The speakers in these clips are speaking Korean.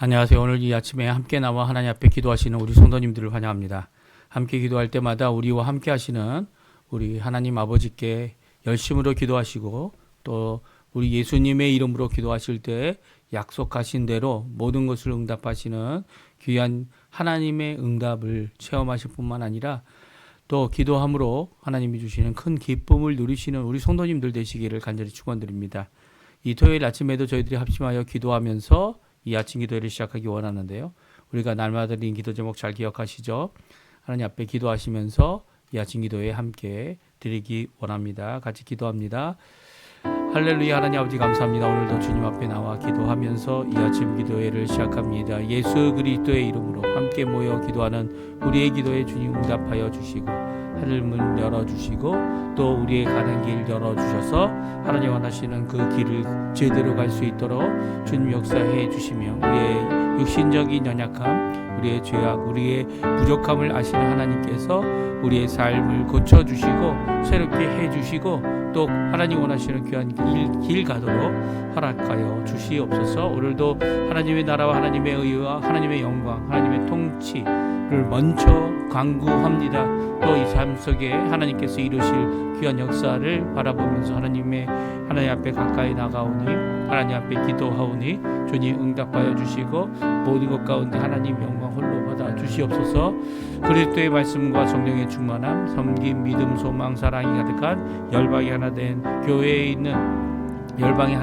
안녕하세요. 오늘 이 아침에 함께 나와 하나님 앞에 기도하시는 우리 성도님들을 환영합니다. 함께 기도할 때마다 우리와 함께 하시는 우리 하나님 아버지께 열심으로 기도하시고 또 우리 예수님의 이름으로 기도하실 때 약속하신 대로 모든 것을 응답하시는 귀한 하나님의 응답을 체험하실 뿐만 아니라 또 기도함으로 하나님이 주시는 큰 기쁨을 누리시는 우리 성도님들 되시기를 간절히 축원드립니다. 이 토요일 아침에도 저희들이 합심하여 기도하면서 이 아침 기도회를 시작하기 원하는데요. 우리가 날마다 드린 기도 제목 잘 기억하시죠? 하나님 앞에 기도하시면서 이 아침 기도회에 함께 드리기 원합니다. 같이 기도합니다. 할렐루야. 하나님 아버지 감사합니다. 오늘도 주님 앞에 나와 기도하면서 이 아침 기도회를 시작합니다. 예수 그리스도의 이름으로 함께 모여 기도하는 우리의 기도에 주님 응답하여 주시고 하늘 문 열어주시고 또 우리의 가는 길 열어주셔서 하나님 원하시는 그 길을 제대로 갈 수 있도록 주님 역사해 주시며 우리의 육신적인 연약함, 우리의 죄악, 우리의 부족함을 아시는 하나님께서 우리의 삶을 고쳐주시고 새롭게 해주시고 또 하나님 원하시는 귀한 길 가도록 허락하여 주시옵소서. 오늘도 하나님의 나라와 하나님의 의와 하나님의 영광, 하나님의 통치를 먼저 간구합니다. 또 이 삶 속에 하나님께서 이루실 귀한 역사를 바라보면서 하나님 앞에 가까이 나가오니 하나님 앞에 기도하오니 주님 응답하여 주시고 모든 것 가운데 하나님 영광 홀로 받아 주시옵소서. 그리스도의 말씀과 성령의 충만함, 섬김, 믿음, 소망, 사랑이 가득한 열방이 하나 된 교회에 있는 열방이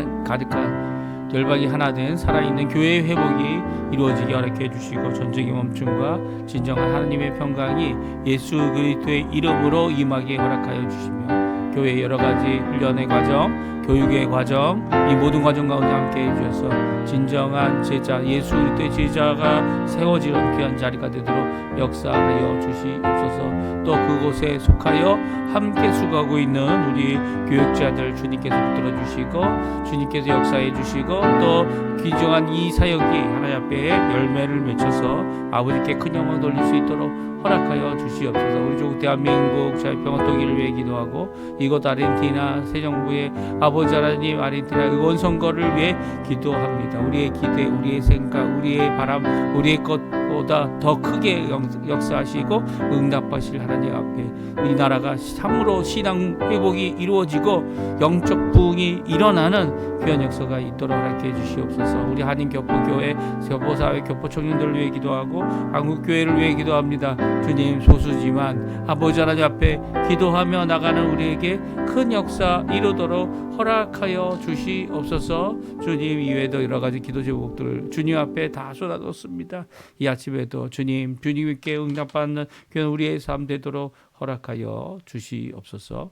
하나 된 살아있는 교회의 회복이 이루어지게 허락해 주시고 전쟁의 멈춤과 진정한 하나님의 평강이 예수 그리스도의 이름으로 임하게 허락하여 주시며 교회의 여러 가지 훈련의 과정, 교육의 과정, 이 모든 과정 가운데 함께 해주셔서 진정한 제자, 예수 그리스도의 제자가 세워지는 귀한 자리가 되도록 역사하여 주시옵소서. 또 그곳에 속하여 함께 수고하고 있는 우리 교육자들 주님께서 붙들어 주시고 주님께서 역사해 주시고 또 귀중한 이 사역이 하나님 앞에 열매를 맺혀서 아버지께 큰 영광 돌릴 수 있도록 허락하여 주시옵소서. 우리 조국 대한민국 자유평화 통일을 위해 기도하고 이곳 아르헨티나 새 정부의 아버지 하나님 아르헨티나 의원선거를 위해 기도합니다. 우리의 기대, 우리의 생각, 우리의 바람, 우리의 것보다 더 크게 역사하시고 응답하실 하나님 앞에 이 나라가 참으로 신앙 회복이 이루어지고 영적 부흥이 일어나는 귀한 역사가 있도록 허락해 주시옵소서. 우리 한인교포교회, 교포사회, 교포청년들을 위해 기도하고 한국교회를 위해 기도합니다. 주님 소수지만 아버지 하나님 앞에 기도하며 나가는 우리에게 큰 역사 이루도록 허락하여 주시옵소서. 주님 이외에도 여러 가지 기도 제목들을 주님 앞에 다 쏟아놓습니다. 이 아침에도 주님께 응답받는 귀한 우리의 삶 되도록 허락하여 주시옵소서.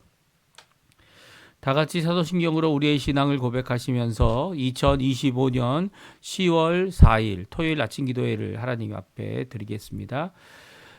다 같이 사도신경으로 우리의 신앙을 고백하시면서 2025년 10월 4일 토요일 아침 기도회를 하나님 앞에 드리겠습니다.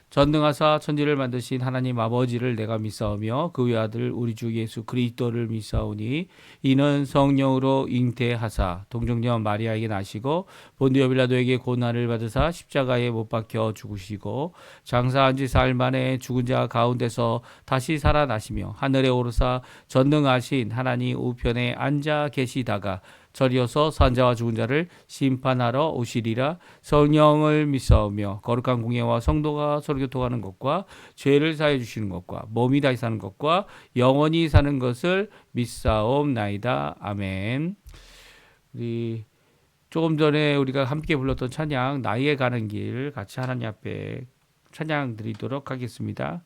전능하사 천지를 만드신 하나님 아버지를 내가 믿사오며 그 외아들 우리 주 예수 그리스도를 믿사오니 이는 성령으로 잉태하사 동정녀 마리아에게 나시고 본디오 빌라도에게 고난을 받으사 십자가에 못 박혀 죽으시고 장사한 지 사흘 만에 죽은 자 가운데서 다시 살아나시며 하늘에 오르사 전능하신 하나님 우편에 앉아 계시다가 저리어서 산자와 죽은 자를 심판하러 오시리라. 성령을 믿사오며 거룩한 공예와 성도가 서로 교통하는 것과 죄를 사해 주시는 것과 몸이 다시 사는 것과 영원히 사는 것을 믿사옵나이다. 아멘. 우리 조금 전에 우리가 함께 불렀던 찬양 나의 가는 길 같이 하나님 앞에 찬양 드리도록 하겠습니다.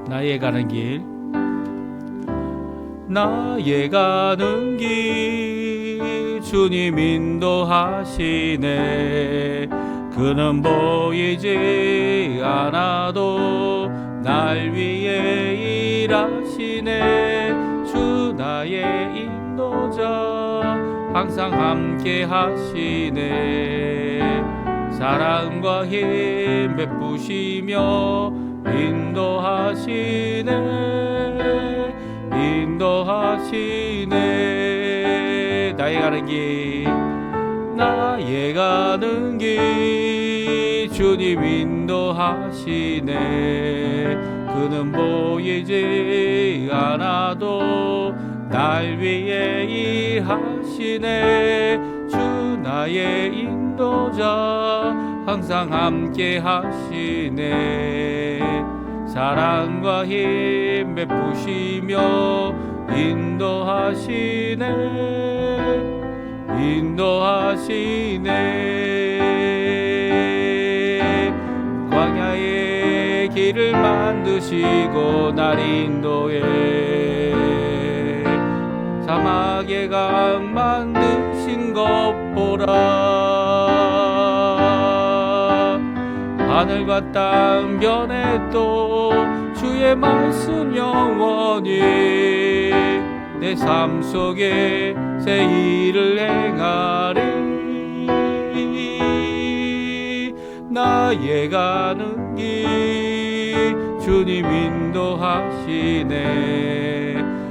나의 가는 길. 나의 가는 길 주님 인도하시네. 그는 보이지 않아도 날 위해 일하시네. 주 나의 인도자 항상 함께 하시네. 사랑과 힘 베푸시며 인도하시네. 나의 가는 길 나의 가는 길 주님 인도하시네. 그는 보이지 않아도 날 위해 일하시네. 하시네. 주 나의 인도자 항상 함께 하시네. 사랑과 힘 베푸시며 인도하시네. 광야의 길을 만드시고 날 인도해. 사막의 강 만드신 것 보라. 하늘과 땅 변해도 주의 말씀 영원히 내 삶 속에 새 일을 행하리. 나의 가는 길 주님 인도하시네.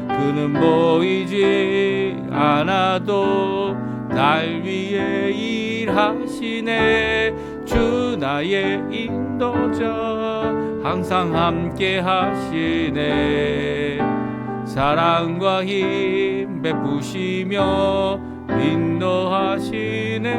그는 보이지 않아도 날 위해 일하시네. 주 나의 인도자 항상 함께 하시네. 사랑과 힘 베푸시며 인도하시네.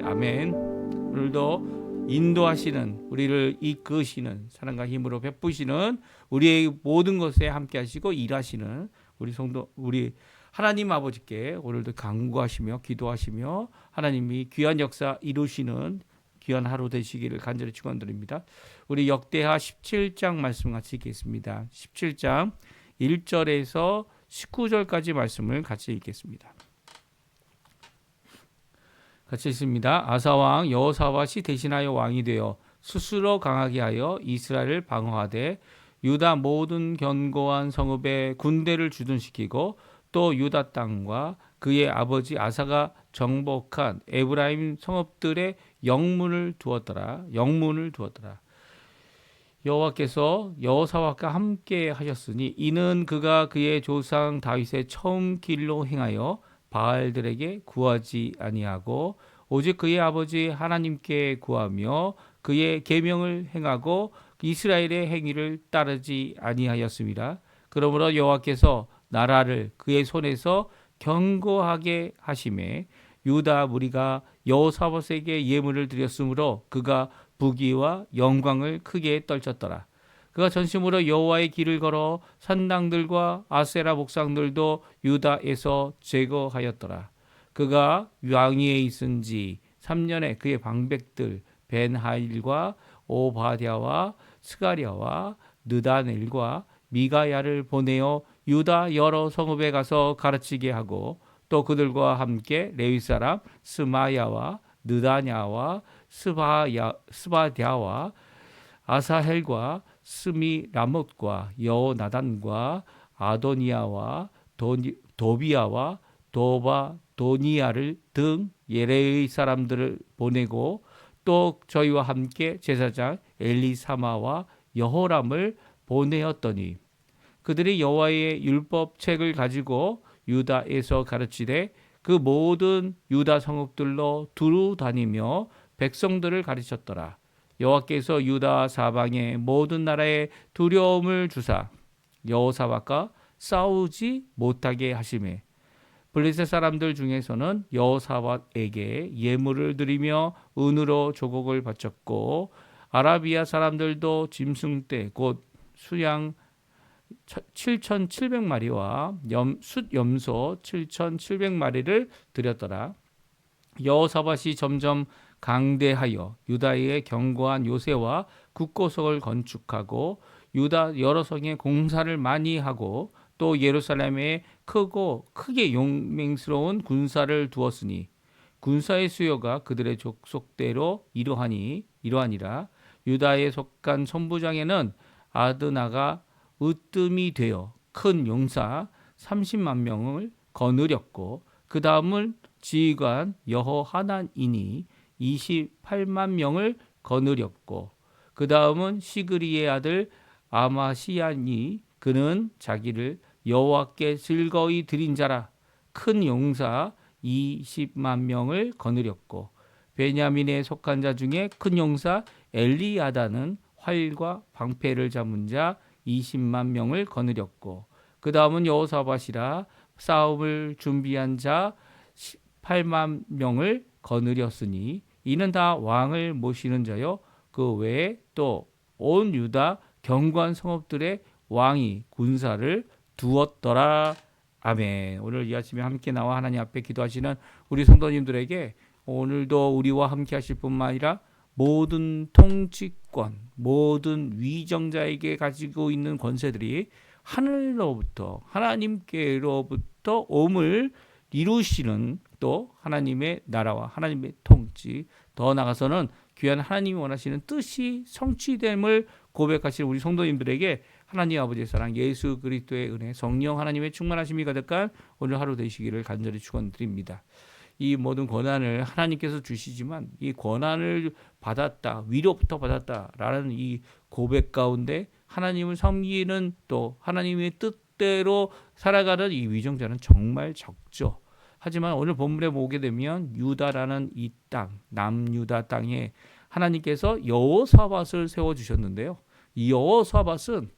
아멘. 오늘도 인도하시는, 우리를 이끄시는, 사랑과 힘으로 베푸시는, 우리의 모든 것에 함께 하시고 일하시는 우리 성도, 우리 하나님 아버지께 오늘도 간구하시며 기도하시며 하나님이 귀한 역사 이루시는 귀한 하루 되시기를 간절히 축원드립니다. 우리 역대하 17장 말씀 같이 읽겠습니다. 17장 1절에서 19절까지 말씀을 같이 읽겠습니다. 같이 읽습니다. 아사왕 여호사밧이 대신하여 왕이 되어 스스로 강하게 하여 이스라엘을 방어하되 유다 모든 견고한 성읍에 군대를 주둔시키고 또 유다 땅과 그의 아버지 아사가 정복한 에브라임 성읍들의 영문을 두었더라. 여호와께서 여호사밧과 함께 하셨으니 이는 그가 그의 조상 다윗의 처음 길로 행하여 바알들에게 구하지 아니하고 오직 그의 아버지 하나님께 구하며 그의 계명을 행하고 이스라엘의 행위를 따르지 아니하였습니다. 그러므로 여호와께서 나라를 그의 손에서 견고하게 하심에 유다 무리가 여호사밧에게 예물을 드렸으므로 그가 부귀와 영광을 크게 떨쳤더라. 그가 전심으로 여호와의 길을 걸어 산당들과 아세라 목상들도 유다에서 제거하였더라. 그가 왕위에 있은 지 3년에 그의 방백들 벤하일과 오바댜와 스가랴와 느다넬과 미가야를 보내어 유다 여러 성읍에 가서 가르치게 하고 또 그들과 함께 레위 사람 스마야와 느다냐와 스바랴와 아사헬과 스미라못과 여호나단과 아도니아와 도비야와 도바도니아를 등 예레의 사람들을 보내고 또 저희와 함께 제사장 엘리사마와 여호람을 보내었더니 그들이 여호와의 율법책을 가지고 유다에서 가르치되 그 모든 유다 성읍들로 두루 다니며 백성들을 가르쳤더라. 여호와께서 유다 사방의 모든 나라에 두려움을 주사 여호사밧과 싸우지 못하게 하시매 블레셋 사람들 중에서는 여호사밧에게 예물을 드리며 은으로 조곡을 바쳤고 아라비아 사람들도 짐승떼 곧 수양 7,700마리와 숫염소 7,700마리를 드렸더라. 여호사밧이 점점 강대하여 유다의 견고한 요새와 국고석을 건축하고 유다 여러 성에 공사를 많이 하고 또 예루살렘에 크게 용맹스러운 군사를 두었으니 군사의 수요가 그들의 족속대로 이러하니라. 유다에 속한 선부장에는 아드나가 으뜸이 되어 큰 용사 30만 명을 거느렸고 그 다음은 지휘관 여호하난이니 28만 명을 거느렸고 그 다음은 시그리의 아들 아마시야니 그는 자기를 여호와께 즐거이 드린 자라 큰 용사 20만 명을 거느렸고 베냐민에 속한 자 중에 큰 용사 엘리야다는 활과 방패를 잡은 자 20만 명을 거느렸고 그 다음은 여호사밧이라 싸움을 준비한 자 8만 명을 거느렸으니 이는 다 왕을 모시는 자요 그 외에 또 온 유다 견고한 성읍들의 왕이 군사를 두었더라. 아멘. 오늘 이 아침에 함께 나와 하나님 앞에 기도하시는 우리 성도님들에게 오늘도 우리와 함께 하실 뿐만 아니라 모든 통치권, 모든 위정자에게 가지고 있는 권세들이 하늘로부터 하나님께로부터 옴을 이루시는 또 하나님의 나라와 하나님의 통치, 더 나아가서는 귀한 하나님이 원하시는 뜻이 성취됨을 고백하시는 우리 성도님들에게 하나님 아버지의 사랑, 예수 그리스도의 은혜, 성령 하나님의 충만하심이 가득한 오늘 하루 되시기를 간절히 축원드립니다. 이 모든 권한을 하나님께서 주시지만 이 권한을 받았다, 위로부터 받았다라는 이 고백 가운데 하나님을 섬기는 또 하나님의 뜻대로 살아가는 이 위정자는 정말 적죠. 하지만 오늘 본문에 보게 되면 유다라는 이 땅, 남유다 땅에 하나님께서 여호사밧을 세워주셨는데요. 이 여호사밧은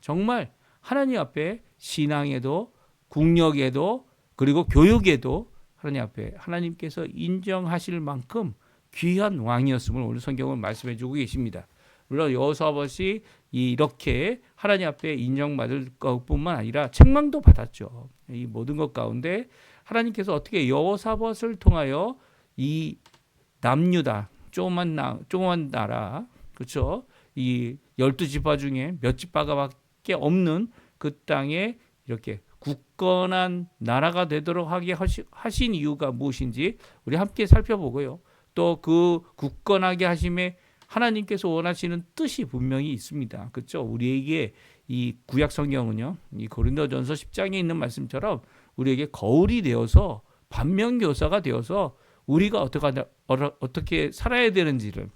정말 하나님 앞에 신앙에도 국력에도 그리고 교육에도 하나님 앞에 하나님께서 인정하실 만큼 귀한 왕이었음을 오늘 성경은 말씀해 주고 계십니다. 물론 여호사밧이 이렇게 하나님 앞에 인정받을 것뿐만 아니라 책망도 받았죠. 이 모든 것 가운데 하나님께서 어떻게 여호사밧을 통하여 이 남유다 조그만 나라 그렇죠? 이 12지파 중에 몇 지파가밖에 없는 그 땅에 이렇게 굳건한 나라가 되도록 하게 하신 이유가 무엇인지 우리 함께 살펴보고요. 또 그 굳건하게 하심에 하나님께서 원하시는 뜻이 분명히 있습니다. 그렇죠? 우리에게 이 구약 성경은요. 이 고린도전서 10장에 있는 말씀처럼 우리에게 거울이 되어서 반면교사가 되어서 우리가 어떻게 살아야 되는지를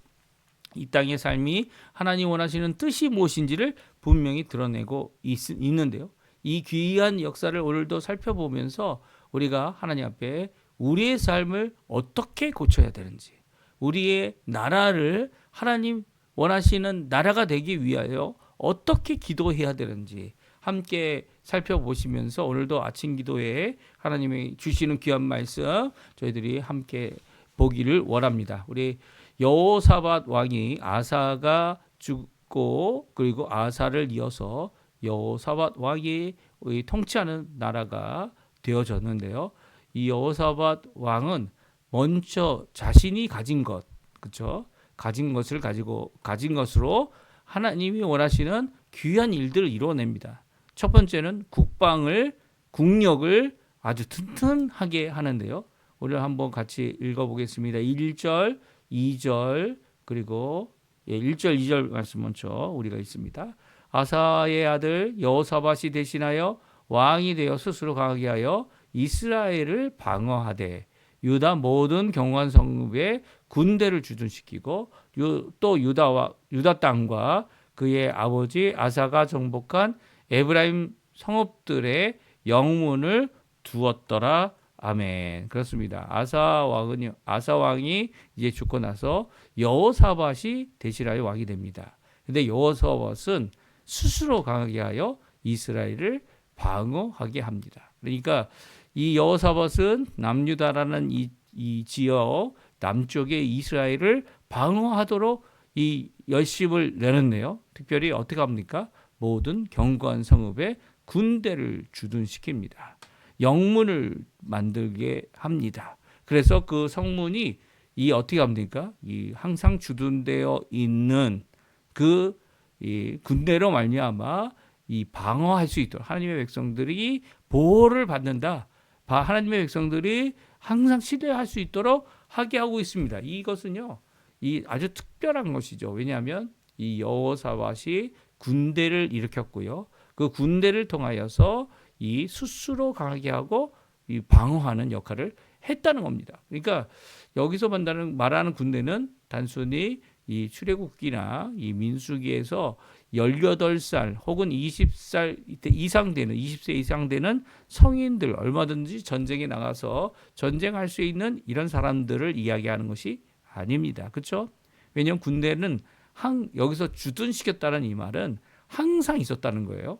이 땅의 삶이 하나님 원하시는 뜻이 무엇인지를 분명히 드러내고 있는데요. 이 귀한 역사를 오늘도 살펴보면서 우리가 하나님 앞에 우리의 삶을 어떻게 고쳐야 되는지 우리의 나라를 하나님 원하시는 나라가 되기 위하여 어떻게 기도해야 되는지 함께 살펴보시면서 오늘도 아침 기도에 하나님이 주시는 귀한 말씀 저희들이 함께 보기를 원합니다. 우리 여호사밧 왕이 아사가 죽고 그리고 아사를 이어서 여호사밧 왕이 통치하는 나라가 되어졌는데요. 이 여호사밧 왕은 먼저 자신이 가진 것, 그렇죠? 가진 것으로 하나님이 원하시는 귀한 일들을 이루어냅니다. 첫 번째는 국력을 아주 튼튼하게 하는데요. 오늘 한번 같이 읽어보겠습니다. 1절, 2절 그리고 1절, 2절 말씀 먼저 우리가 있습니다. 아사의 아들 여호사밧이 대신하여 왕이 되어 스스로 강하게 하여 이스라엘을 방어하되 유다 모든 견고한 성읍에 군대를 주둔시키고 또 유다 땅과 그의 아버지 아사가 정복한 에브라임 성읍들의 영문을 두었더라. 아멘. 그렇습니다. 아사 왕이 이제 죽고 나서 여호사밧이 대신하여 왕이 됩니다. 근데 여호사밧은 스스로 강하게 하여 이스라엘을 방어하게 합니다. 그러니까 이 여호사밧은 남유다라는 이 지역 남쪽의 이스라엘을 방어하도록 이 열심을 내는데요. 특별히 어떻게 합니까? 모든 견고한 성읍에 군대를 주둔시킵니다. 영문을 만들게 합니다. 그래서 그 성문이 이 어떻게 합니까? 이 항상 주둔되어 있는 이 군대로 말미암아 이 방어할 수 있도록 하나님의 백성들이 보호를 받는다. 하나님의 백성들이 항상 신뢰할 수 있도록 하게 하고 있습니다. 이것은요, 이 아주 특별한 것이죠. 왜냐하면 이 여호사밧이 군대를 일으켰고요. 그 군대를 통하여서 이 스스로 강하게 하고 이 방어하는 역할을 했다는 겁니다. 그러니까 여기서 말하는 군대는 단순히 이 출애굽기나 이 민수기에서 18살 혹은 20살 이상 되는 20세 이상 되는 성인들 얼마든지 전쟁에 나가서 전쟁할 수 있는 이런 사람들을 이야기하는 것이 아닙니다. 그렇죠? 왜냐하면 군대는 여기서 주둔시켰다는 이 말은 항상 있었다는 거예요.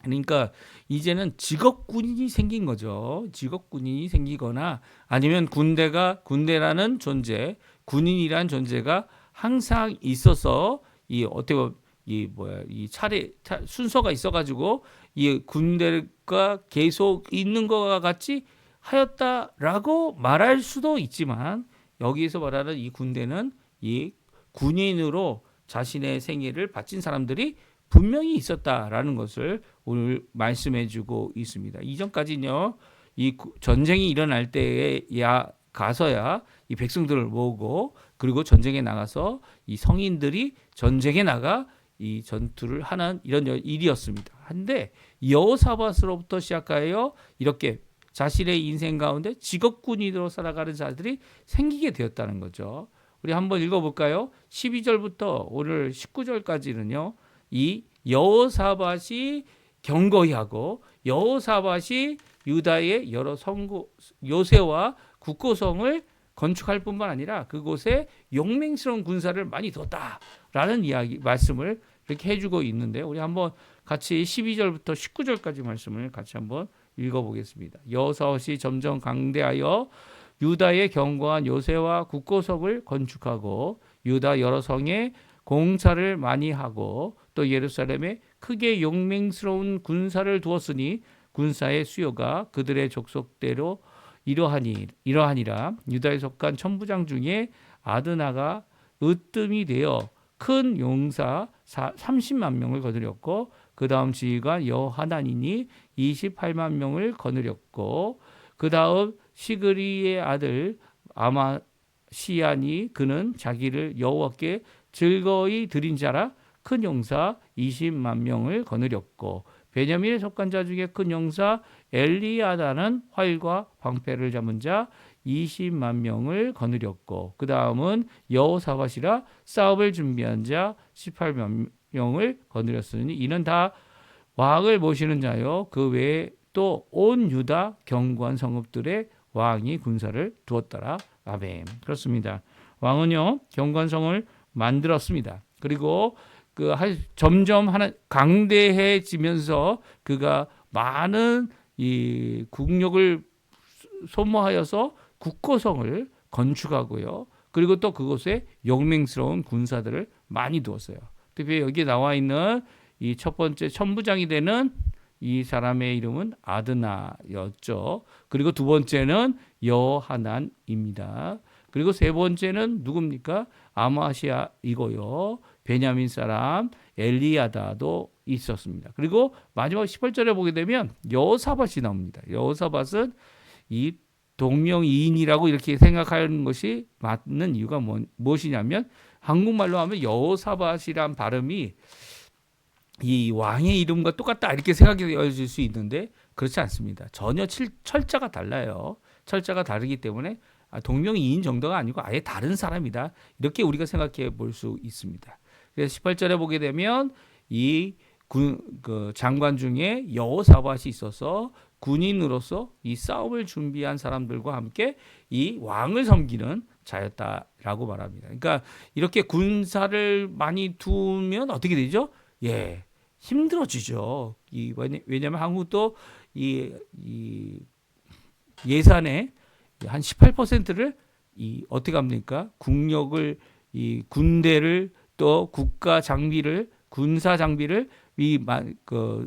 그러니까 이제는 직업군인이 생긴 거죠. 직업군인이 생기거나 아니면 군대라는 존재, 군인이라는 존재가 항상 있어서 이 어떻게 보면 이 순서가 있어가지고 이 군대가 계속 있는 것과 같이 하였다라고 말할 수도 있지만 여기에서 말하는 이 군대는 이 군인으로 자신의 생애를 바친 사람들이 분명히 있었다라는 것을 오늘 말씀해주고 있습니다. 이전까지는요, 이 전쟁이 일어날 때에 가서야 이 백성들을 모으고 그리고 전쟁에 나가서 이 성인들이 전쟁에 나가 이 전투를 하는 이런 일이었습니다. 한데 여호사밧으로부터 시작하여 이렇게 자신의 인생 가운데 직업군인으로 살아가는 자들이 생기게 되었다는 거죠. 우리 한번 읽어볼까요? 12절부터 오늘 19절까지는요. 이 여호사밧이 경고히 하고 여호사밧이 유다의 여러 요새와 국고성을 건축할 뿐만 아니라 그곳에 용맹스러운 군사를 많이 뒀다라는 말씀을 이렇게 해주고 있는데 우리 한번 같이 12절부터 19절까지 말씀을 같이 한번 읽어보겠습니다. 여호사밧이 점점 강대하여 유다의 견고한 요새와 국고성을 건축하고 유다 여러 성에 공사를 많이 하고 또 예루살렘에 크게 용맹스러운 군사를 두었으니 군사의 수요가 그들의 족속대로 이러하니라. 유다에 속한 천부장 중에 아드나가 으뜸이 되어 큰 용사 30만 명을 거느렸고 그 다음 지휘관 여하나니니 28만 명을 거느렸고 그 다음 시그리의 아들 아마시아니 그는 자기를 여호와께 즐거이 드린 자라 큰 용사 20만 명을 거느렸고 베냐민에 속한 자 중에 큰 용사 엘리야다는 활과 방패를 잡은 자 20만 명을 거느렸고 그 다음은 여호사밧이라 싸움을 준비한 자 18만 명을 거느렸으니 이는 다 왕을 모시는 자요 그 외에 또 온 유다 견고한 성읍들의 왕이 군사를 두었더라. 아멘. 그렇습니다. 왕은요 견고한 성을 만들었습니다. 그리고 점점 강대해지면서 그가 많은 이 국력을 소모하여서 국고성을 건축하고요. 그리고 또 그곳에 용맹스러운 군사들을 많이 두었어요. 특히 여기에 나와 있는 이 첫 번째 천부장이 되는 이 사람의 이름은 아드나였죠. 그리고 두 번째는 여하난입니다. 그리고 세 번째는 누굽니까? 아마시아이고요. 베냐민 사람 엘리야다도 있었습니다. 그리고 마지막 18절에 보게 되면 여호사밧이 나옵니다. 여호사밧은 이 동명이인이라고 이렇게 생각하는 것이 맞는 이유가 무엇이냐면 한국말로 하면 여호사밧이란 발음이 이 왕의 이름과 똑같다 이렇게 생각되어질 수 있는데 그렇지 않습니다. 전혀 철자가 달라요. 철자가 다르기 때문에 동명이인 정도가 아니고 아예 다른 사람이다. 이렇게 우리가 생각해 볼 수 있습니다. 그래서 18절에 보게 되면 그 장관 중에 여호사밧이 있어서 군인으로서 이 싸움을 준비한 사람들과 함께 이 왕을 섬기는 자였다라고 말합니다. 그러니까 이렇게 군사를 많이 두면 어떻게 되죠? 힘들어지죠. 왜냐하면 한국도 이 예산의 한 18%를 어떻게 합니까? 국력을 군대를 또 국가 장비를 군사 장비를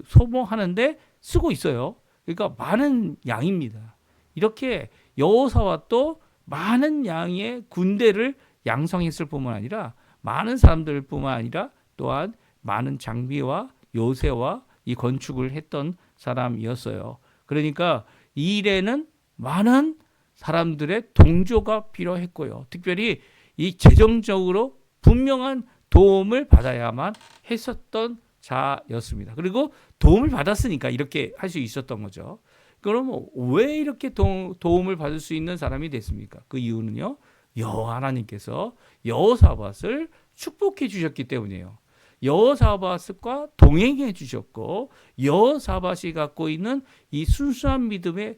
소모하는데 쓰고 있어요. 그러니까 많은 양입니다. 이렇게 여호사밧도 많은 양의 군대를 양성했을 뿐만 아니라 많은 사람들뿐만 아니라 또한 많은 장비와 요새와 이 건축을 했던 사람이었어요. 그러니까 이 일에는 많은 사람들의 동조가 필요했고요. 특별히 이 재정적으로 분명한 도움을 받아야만 했었던 자였습니다. 그리고 도움을 받았으니까 이렇게 할 수 있었던 거죠. 그럼 왜 이렇게 도움을 받을 수 있는 사람이 됐습니까? 그 이유는요. 여호와 하나님께서 여호사밧을 축복해 주셨기 때문이에요. 여호사밧과 동행해 주셨고 여호사밧이 갖고 있는 이 순수한 믿음의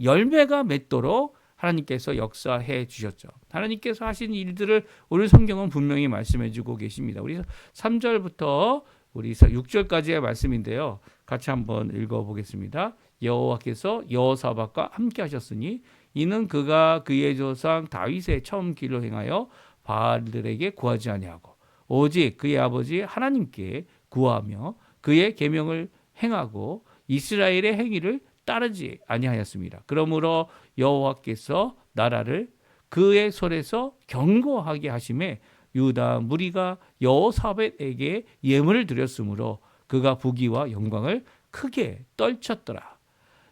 열매가 맺도록 하나님께서 역사해 주셨죠. 하나님께서 하신 일들을 오늘 성경은 분명히 말씀해 주고 계십니다. 우리 3절부터 우리 6절까지의 말씀인데요. 같이 한번 읽어보겠습니다. 여호와께서 여호사밧과 함께 하셨으니 이는 그가 그의 조상 다윗의 처음 길로 행하여 바알들에게 구하지 아니하고 오직 그의 아버지 하나님께 구하며 그의 계명을 행하고 이스라엘의 행위를 따르지 아니하였습니다. 그러므로 여호와께서 나라를 그의 손에서 견고하게 하심에 유다 무리가 여호사밧에게 예물을 드렸으므로 그가 부귀와 영광을 크게 떨쳤더라.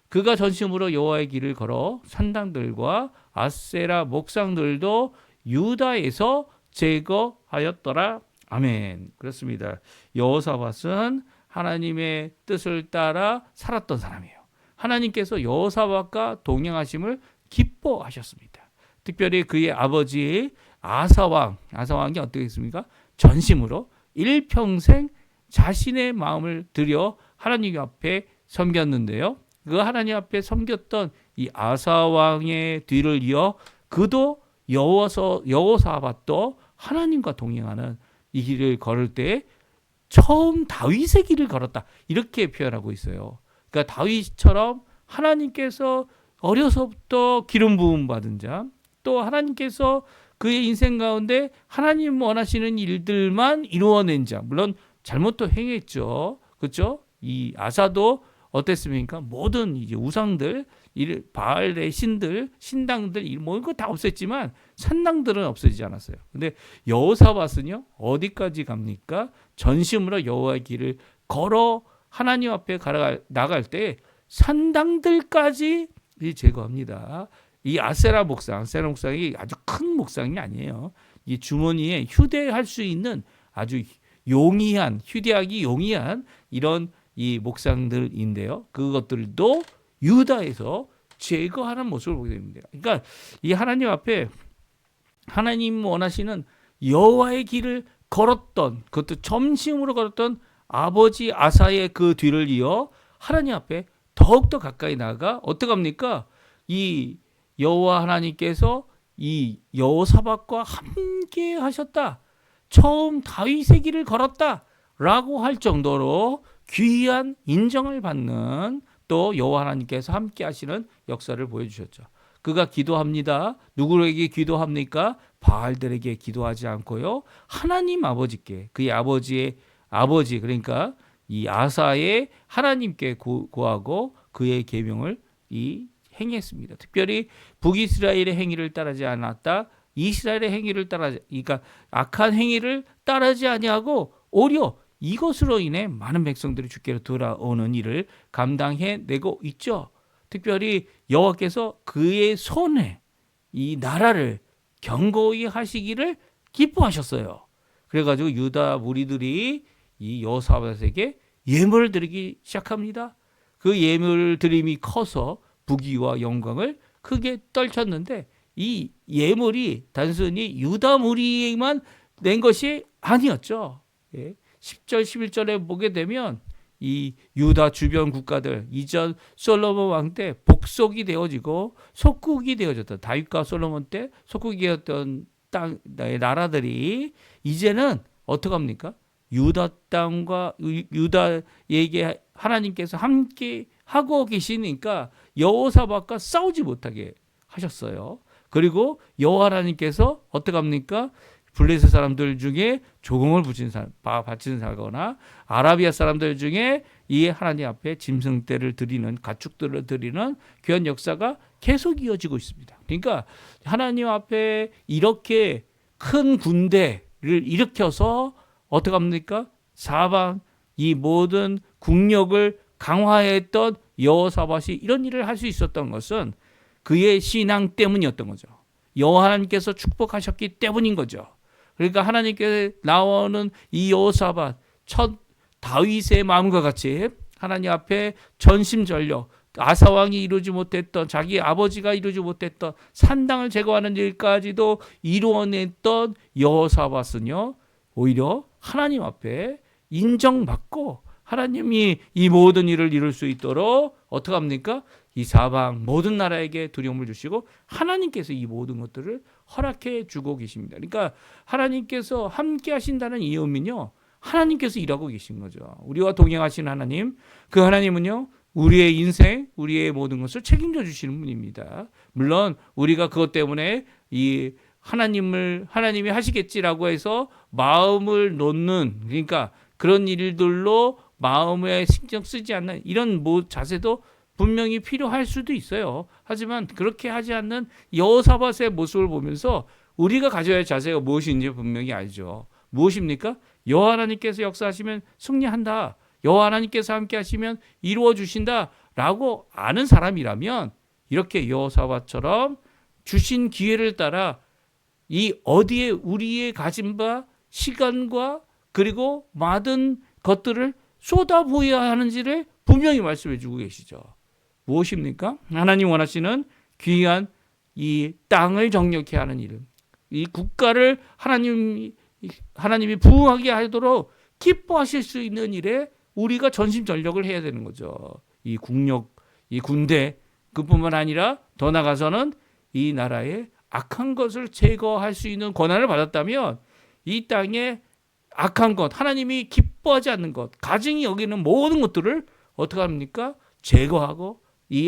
그가 전심으로 여호와의 길을 걸어 산당들과 아세라 목상들도 유다에서 제거하였더라. 아멘. 그렇습니다. 여호사밧은 하나님의 뜻을 따라 살았던 사람이에요. 하나님께서 여호사밧과 동행하심을 기뻐하셨습니다. 특별히 그의 아버지 아사왕이 어떻게 했습니까? 전심으로 일평생 자신의 마음을 들여 하나님 앞에 섬겼는데요. 그 하나님 앞에 섬겼던 이 아사왕의 뒤를 이어 그도 여호사밧도 하나님과 동행하는 이 길을 걸을 때 처음 다윗의 길을 걸었다. 이렇게 표현하고 있어요. 그러니까 다윗처럼 하나님께서 어려서부터 기름 부음 받은 자, 또 하나님께서 그의 인생 가운데 하나님 원하시는 일들만 이루어낸 자, 물론 잘못도 행했죠. 그렇죠? 이 아사도 어땠습니까? 모든 이제 우상들, 바알의 신들, 신당들, 뭐 이거 다 없앴지만 산당들은 없어지지 않았어요. 근데 여호사밧은요, 어디까지 갑니까? 전심으로 여호와의 길을 걸어 하나님 앞에 나갈 때 산당들까지 제거합니다. 이 아세라 목상이 아주 큰 목상이 아니에요. 이 주머니에 휴대할 수 있는 아주 휴대하기 용이한 이런 이 목상들인데요. 그것들도 유다에서 제거하는 모습을 보게 됩니다. 그러니까 이 하나님 앞에 하나님 원하시는 여호와의 길을 걸었던, 그것도 점심으로 걸었던 아버지 아사의 그 뒤를 이어 하나님 앞에 더욱더 가까이 나아가 어떻게 합니까? 이 여호와 하나님께서 이 여호사밧과 함께 하셨다. 처음 다윗의 길을 걸었다라고 할 정도로 귀한 인정을 받는 또 여호와 하나님께서 함께 하시는 역사를 보여주셨죠. 그가 기도합니다. 누구에게 기도합니까? 바알들에게 기도하지 않고요. 하나님 아버지께, 그의 아버지의 아버지, 그러니까 이 아사의 하나님께 구하고 그의 계명을 행했습니다. 특별히 북이스라엘의 행위를 따르지 않았다. 이스라엘의 행위를 그러니까 악한 행위를 따르지 아니하고 오히려 이것으로 인해 많은 백성들이 주께로 돌아오는 일을 감당해내고 있죠. 특별히 여호와께서 그의 손에 이 나라를 견고히 하시기를 기뻐하셨어요. 그래가지고 유다 무리들이 이 여호사밧에게 예물을 드리기 시작합니다. 그 예물 드림이 커서 부귀와 영광을 크게 떨쳤는데 이 예물이 단순히 유다 무리에만 낸 것이 아니었죠. 10절 11절에 보게 되면 이 유다 주변 국가들 이전 솔로몬 왕 때 복속이 되어지고 속국이 되어졌던 다윗과 솔로몬 때 속국이었던 땅 나라들이 이제는 어떻게 합니까? 유다 땅과 유다에게 하나님께서 함께 하고 계시니까 여호사밧과 싸우지 못하게 하셨어요. 그리고 여호와 하나님께서 어떻게 합니까? 블레셋 사람들 중에 조공을 바치는 사거나 아라비아 사람들 중에 이 하나님 앞에 짐승떼를 드리는 가축들을 드리는 귀한 역사가 계속 이어지고 있습니다. 그러니까 하나님 앞에 이렇게 큰 군대를 일으켜서 어떻게 합니까? 사방 이 모든 국력을 강화했던 여호사밧이 이런 일을 할 수 있었던 것은 그의 신앙 때문이었던 거죠. 여호와 하나님께서 축복하셨기 때문인 거죠. 그러니까 하나님께 나오는 이 여호사밧 첫 다윗의 마음과 같이 하나님 앞에 전심전력 아사왕이 이루지 못했던 자기 아버지가 이루지 못했던 산당을 제거하는 일까지도 이루어냈던 여호사밧은요 오히려 하나님 앞에 인정받고 하나님이 이 모든 일을 이룰 수 있도록 어떻게 합니까? 이 사방 모든 나라에게 두려움을 주시고 하나님께서 이 모든 것들을 허락해 주고 계십니다. 그러니까 하나님께서 함께 하신다는 이 의미는요. 하나님께서 일하고 계신 거죠. 우리와 동행하시는 하나님, 그 하나님은요, 우리의 인생, 우리의 모든 것을 책임져 주시는 분입니다. 물론 우리가 그것 때문에 이 하나님이 하시겠지라고 해서 마음을 놓는, 그러니까 그런 일들로 마음에 신경 쓰지 않는 이런 자세도 분명히 필요할 수도 있어요. 하지만 그렇게 하지 않는 여호사밧의 모습을 보면서 우리가 가져야 할 자세가 무엇인지 분명히 알죠. 무엇입니까? 여호와 하나님께서 역사하시면 승리한다. 여호와 하나님께서 함께 하시면 이루어 주신다라고 아는 사람이라면 이렇게 여호사밧처럼 주신 기회를 따라 이 어디에 우리의 가진 바 시간과 그리고 많은 것들을 쏟아부어야 하는지를 분명히 말씀해 주고 계시죠. 무엇입니까? 하나님 원하시는 귀한 이 땅을 정력케 하는 일, 이 국가를 하나님이 부흥하게 하도록 기뻐하실 수 있는 일에 우리가 전심전력을 해야 되는 거죠. 이 국력, 이 군대, 그뿐만 아니라 더 나아가서는 이 나라의 악한 것을 제거할 수 있는 권한을 받았다면 이 땅에 악한 것, 하나님이 기뻐하지 않는 것, 가증이 여기는 모든 것들을 어떻게 합니까? 제거하고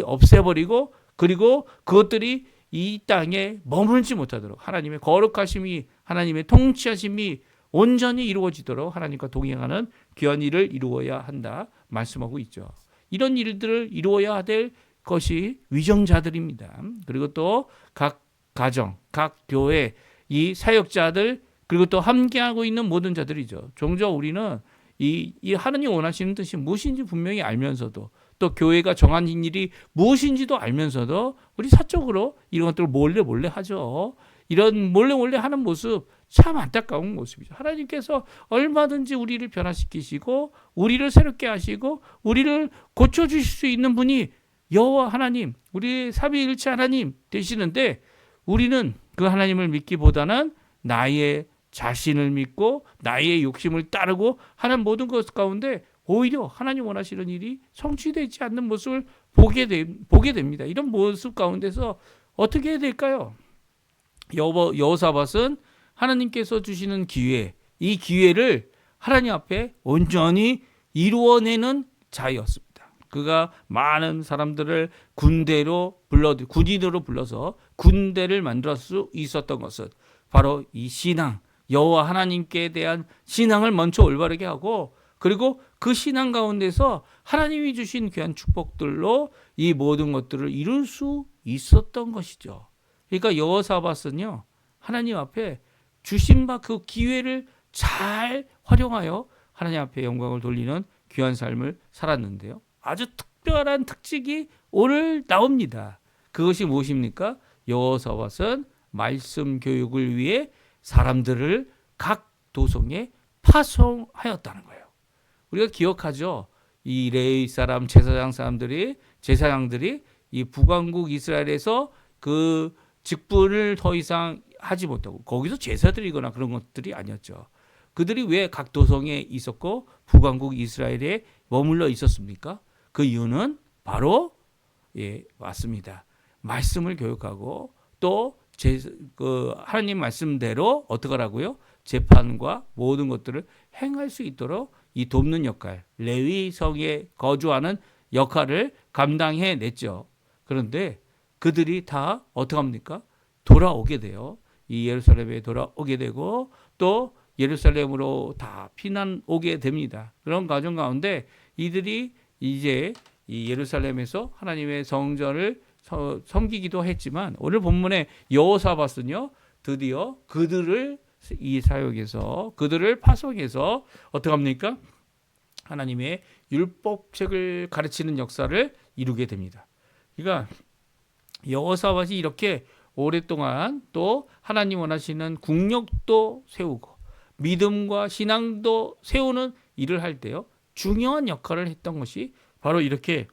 없애버리고 그리고 그것들이 이 땅에 머물지 못하도록 하나님의 거룩하심이, 하나님의 통치하심이 온전히 이루어지도록 하나님과 동행하는 귀한 일을 이루어야 한다 말씀하고 있죠. 이런 일들을 이루어야 될 것이 위정자들입니다. 그리고 또 각 가정, 각 교회, 이 사역자들, 그리고 또 함께하고 있는 모든 자들이죠. 종종 우리는 이 하나님 원하시는 뜻이 무엇인지 분명히 알면서도 또 교회가 정한 일이 무엇인지도 알면서도 우리 사적으로 이런 것들을 몰래 하죠. 이런 몰래 하는 모습 참 안타까운 모습이죠. 하나님께서 얼마든지 우리를 변화시키시고 우리를 새롭게 하시고 우리를 고쳐주실 수 있는 분이 여호와 하나님, 우리 삼위일체 하나님 되시는데 우리는 그 하나님을 믿기보다는 나의 자신을 믿고 나의 욕심을 따르고 하는 모든 것 가운데 오히려 하나님 원하시는 일이 성취되지 않는 모습을 보게 됩니다. 이런 모습 가운데서 어떻게 해야 될까요? 여호사밧은 하나님께서 주시는 기회, 이 기회를 하나님 앞에 온전히 이루어내는 자였습니다. 그가 많은 사람들을 군인으로 불러서 군대를 만들 수 있었던 것은 바로 이 신앙, 여호와 하나님께 대한 신앙을 먼저 올바르게 하고 그리고 그 신앙 가운데서 하나님이 주신 귀한 축복들로 이 모든 것들을 이룰 수 있었던 것이죠. 그러니까 여호사밧은요, 하나님 앞에 주신 바 그 기회를 잘 활용하여 하나님 앞에 영광을 돌리는 귀한 삶을 살았는데요. 아주 특별한 특징이 오늘 나옵니다. 그것이 무엇입니까? 여호사밧은 말씀 교육을 위해 사람들을 각 도성에 파송하였다는 거예요. 우리가 기억하죠. 이 레위 사람, 제사장들이 이 북왕국 이스라엘에서 그 직분을 더 이상 하지 못하고 거기서 제사 드리거나 그런 것들이 아니었죠. 그들이 왜 각 도성에 있었고 북왕국 이스라엘에 머물러 있었습니까? 그 이유는 바로 맞습니다. 말씀을 교육하고 또 하나님 말씀대로 어떻게 하라고요? 재판과 모든 것들을 행할 수 있도록 이 돕는 역할, 레위 성에 거주하는 역할을 감당해냈죠. 그런데 그들이 다 어떻게 합니까? 돌아오게 돼요. 이 예루살렘에 돌아오게 되고 또 예루살렘으로 다 피난 오게 됩니다. 그런 과정 가운데 이들이 이제 이 예루살렘에서 하나님의 성전을 섬기기도 했지만 오늘 본문의 여호사밧은요 드디어 그들을 이 사역에서 그들을 파송해서 어떻게 합니까? 하나님의 율법책을 가르치는 역사를 이루게 됩니다. 그러니까 여호사밧이 이렇게 오랫동안 또 하나님 원하시는 국력도 세우고 믿음과 신앙도 세우는 일을 할 때요 중요한 역할을 했던 것이 바로 이렇게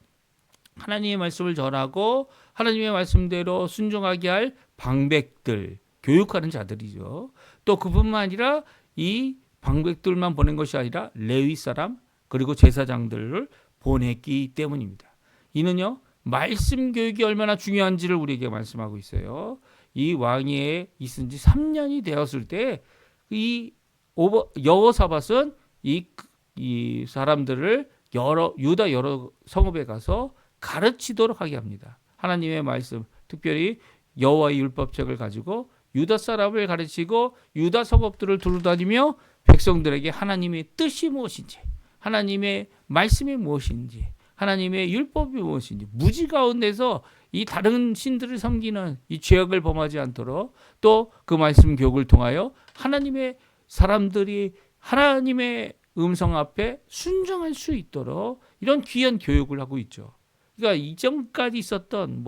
하나님의 말씀을 전하고 하나님의 말씀대로 순종하게 할 방백들, 교육하는 자들이죠. 또 그뿐만 아니라 이 방백들만 보낸 것이 아니라 레위 사람 그리고 제사장들을 보냈기 때문입니다. 이는요 말씀 교육이 얼마나 중요한지를 우리에게 말씀하고 있어요. 이 왕위에 있은 지 3년이 되었을 때 이 여호사밧은 이 사람들을 유다 여러 성읍에 가서 가르치도록 하게 합니다. 하나님의 말씀, 특별히 여호와의 율법책을 가지고 유다 사람을 가르치고 유다 성읍들을 두루다니며 백성들에게 하나님의 뜻이 무엇인지, 하나님의 말씀이 무엇인지, 하나님의 율법이 무엇인지, 무지 가운데서 이 다른 신들을 섬기는 이 죄악을 범하지 않도록 또 그 말씀 교육을 통하여 하나님의 사람들이 하나님의 음성 앞에 순종할 수 있도록 이런 귀한 교육을 하고 있죠. 그러니까 이전까지 있었던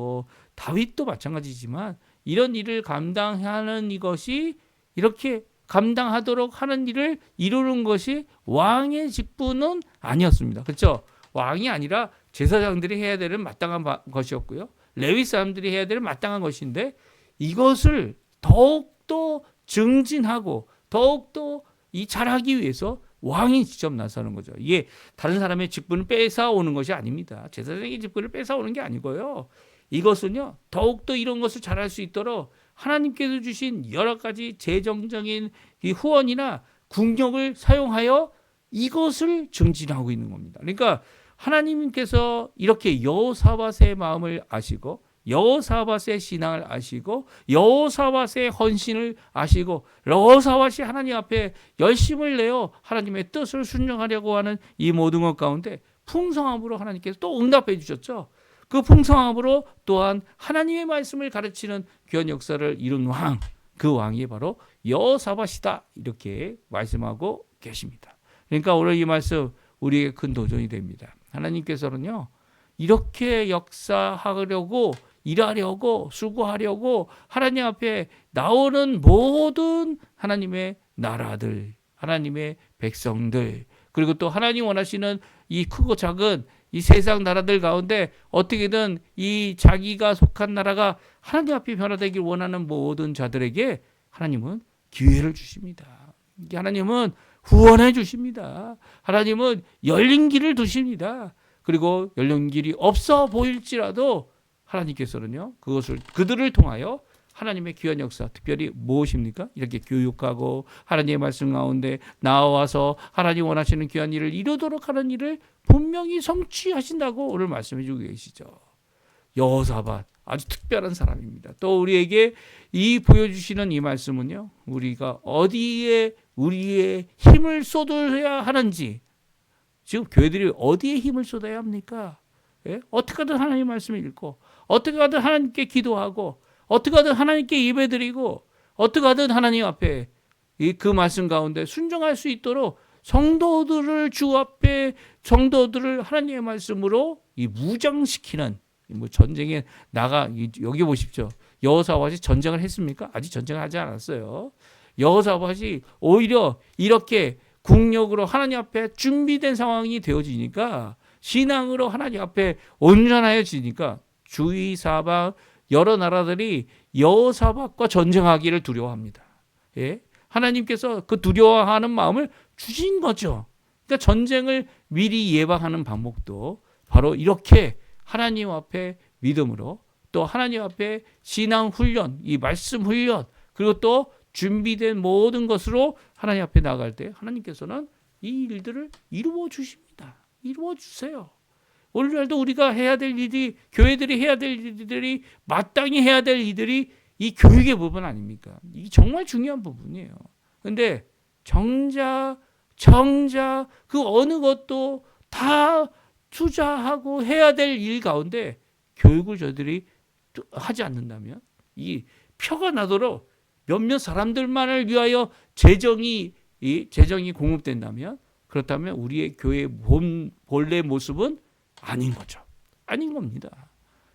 다윗도 마찬가지지만 이런 일을 감당하는 이것이 이렇게 감당하도록 하는 일을 이루는 것이 왕의 직분은 아니었습니다. 그렇죠? 왕이 아니라 제사장들이 해야 되는 마땅한 것이었고요. 레위 사람들이 해야 되는 마땅한 것인데 이것을 더욱더 증진하고 더욱더 잘하기 위해서 왕이 직접 나서는 거죠. 이게 다른 사람의 직분을 뺏어오는 것이 아닙니다. 제사장의 직분을 뺏어오는 게 아니고요. 이것은요, 더욱더 이런 것을 잘할 수 있도록 하나님께서 주신 여러 가지 재정적인 이 후원이나 국력을 사용하여 이것을 증진하고 있는 겁니다. 그러니까 하나님께서 이렇게 여호사밧의 마음을 아시고 여호사밧의 신앙을 아시고 여호사밧의 헌신을 아시고 여호사밧이 하나님 앞에 열심을 내어 하나님의 뜻을 순종하려고 하는 이 모든 것 가운데 풍성함으로 하나님께서 또 응답해 주셨죠. 그 풍성함으로 또한 하나님의 말씀을 가르치는 귀한 역사를 이룬 왕, 그 왕이 바로 여호사밧이다 이렇게 말씀하고 계십니다. 그러니까 오늘 이 말씀 우리에게 큰 도전이 됩니다. 하나님께서는요, 이렇게 역사하려고 일하려고 수고하려고 하나님 앞에 나오는 모든 하나님의 나라들, 하나님의 백성들, 그리고 또 하나님 원하시는 이 크고 작은 이 세상 나라들 가운데 어떻게든 이 자기가 속한 나라가 하나님 앞에 변화되길 원하는 모든 자들에게 하나님은 기회를 주십니다. 하나님은 후원해 주십니다. 하나님은 열린 길을 두십니다. 그리고 열린 길이 없어 보일지라도 하나님께서는요, 그들을 통하여 하나님의 귀한 역사, 특별히 무엇입니까? 이렇게 교육하고 하나님의 말씀 가운데 나와서 하나님 원하시는 귀한 일을 이루도록 하는 일을 분명히 성취하신다고 오늘 말씀해 주고 계시죠. 여호사밧 아주 특별한 사람입니다. 또 우리에게 이 보여주시는 이 말씀은요, 우리가 어디에 우리의 힘을 쏟아야 하는지, 지금 교회들이 어디에 힘을 쏟아야 합니까? 예? 어떻게 하든 하나님 말씀을 읽고 어떻게 하든 하나님께 기도하고 어떻게 하든 하나님께 예배드리고 어떻게 하든 하나님 앞에 그 말씀 가운데 순종할 수 있도록 성도들을 주 앞에 성도들을 하나님의 말씀으로 무장시키는 전쟁에 여기 보십시오. 여호사밧이 전쟁을 했습니까? 아직 전쟁을 하지 않았어요. 여호사밧이 오히려 이렇게 국력으로 하나님 앞에 준비된 상황이 되어지니까 신앙으로 하나님 앞에 온전하여지니까 주위 사방 여러 나라들이 여호사밧과 전쟁하기를 두려워합니다. 예? 하나님께서 그 두려워하는 마음을 주신 거죠. 그러니까 전쟁을 미리 예방하는 방법도 바로 이렇게 하나님 앞에 믿음으로 또 하나님 앞에 신앙 훈련, 이 말씀 훈련, 그리고 또 준비된 모든 것으로 하나님 앞에 나갈 때 하나님께서는 이 일들을 이루어 주십니다. 이루어 주세요. 오늘날도 우리가 해야 될 일이, 교회들이 해야 될 일들이, 마땅히 해야 될 일들이 이 교육의 부분 아닙니까? 이게 정말 중요한 부분이에요. 그런데 정작 그 어느 것도 다 투자하고 해야 될 일 가운데 교육을 저희들이 하지 않는다면, 이 표가 나도록 몇몇 사람들만을 위하여 재정이 공급된다면, 그렇다면 우리의 교회의 본래 모습은 아닌 거죠. 아닌 겁니다.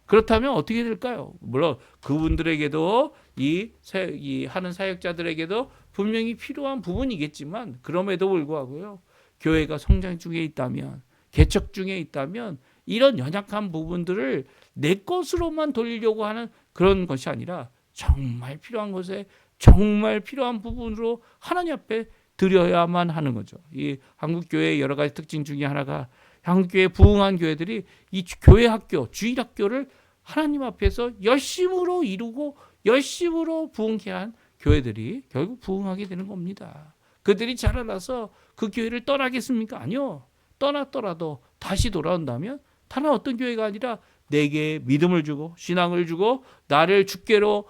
그렇다면 어떻게 될까요? 물론 그분들에게도 이 하는 사역자들에게도 분명히 필요한 부분이겠지만, 그럼에도 불구하고요, 교회가 성장 중에 있다면, 개척 중에 있다면 이런 연약한 부분들을 내 것으로만 돌리려고 하는 그런 것이 아니라 정말 필요한 것에 정말 필요한 부분으로 하나님 앞에 드려야만 하는 거죠. 이 한국 교회의 여러 가지 특징 중에 하나가, 한국 교회 부흥한 교회들이 이 교회 학교, 주일 학교를 하나님 앞에서 열심으로 이루고 열심으로 부흥케 한 교회들이 결국 부흥하게 되는 겁니다. 그들이 자라나서 그 교회를 떠나겠습니까? 아니요. 떠났더라도 다시 돌아온다면 다른 어떤 교회가 아니라 내게 믿음을 주고 신앙을 주고 나를 주께로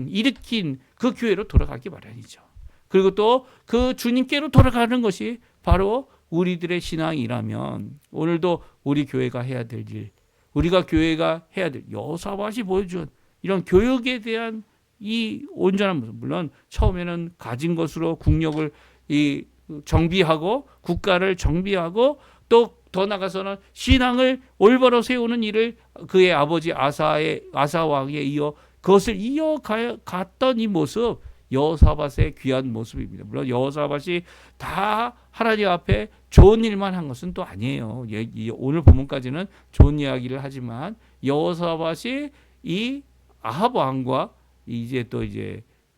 일으킨 그 교회로 돌아가기 마련이죠. 그리고 또 그 주님께로 돌아가는 것이 바로 우리들의 신앙이라면 오늘도 우리 교회가 해야 될 일, 우리가 교회가 해야 될 여호사밧이 보여준 이런 교육에 대한 이 온전한 모습, 물론 처음에는 가진 것으로 국력을 정비하고 국가를 정비하고 또 더 나가서는 신앙을 올바로 세우는 일을 그의 아버지 아사 왕에 이어 그것을 이어갔던 이 모습, 여호사밧의 귀한 모습입니다. 물론 여호사밧이 다 하나님 앞에 좋은 일만 한 것은 또 아니에요. 오늘 본문까지는 좋은 이야기를 하지만 여호사밧이 이 아합 왕과 이제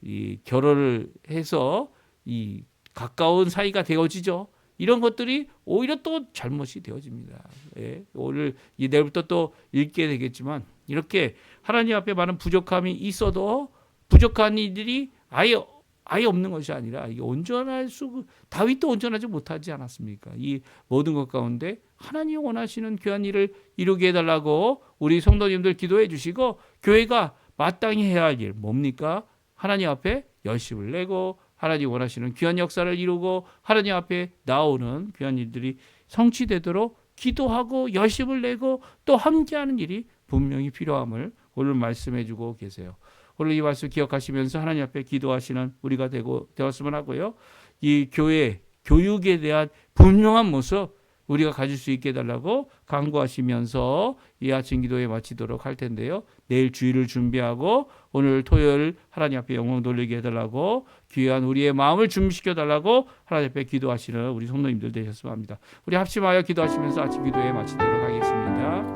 이 결혼을 해서 이 가까운 사이가 되어지죠. 이런 것들이 오히려 또 잘못이 되어집니다. 예, 오늘 내일부터 또 읽게 되겠지만 이렇게 하나님 앞에 많은 부족함이 있어도 부족한 이들이 아예 없는 것이 아니라 이게 다윗도 온전하지 못하지 않았습니까? 이 모든 것 가운데 하나님이 원하시는 귀한 일을 이루게 해달라고 우리 성도님들 기도해 주시고 교회가 마땅히 해야 할 일 뭡니까? 하나님 앞에 열심을 내고 하나님 원하시는 귀한 역사를 이루고 하나님 앞에 나오는 귀한 일들이 성취되도록 기도하고 열심을 내고 또 함께하는 일이 분명히 필요함을 오늘 말씀해 주고 계세요. 오늘 이 말씀 기억하시면서 하나님 앞에 기도하시는 우리가 되었으면 하고요. 이 교육에 대한 분명한 모습 우리가 가질 수 있게 해달라고 간구하시면서 이 아침 기도에 마치도록 할 텐데요. 내일 주일을 준비하고 오늘 토요일 하나님 앞에 영광 돌리게 해달라고 귀한 우리의 마음을 준비시켜달라고 하나님 앞에 기도하시는 우리 성도님들 되셨으면 합니다. 우리 합심하여 기도하시면서 아침 기도에 마치도록 하겠습니다.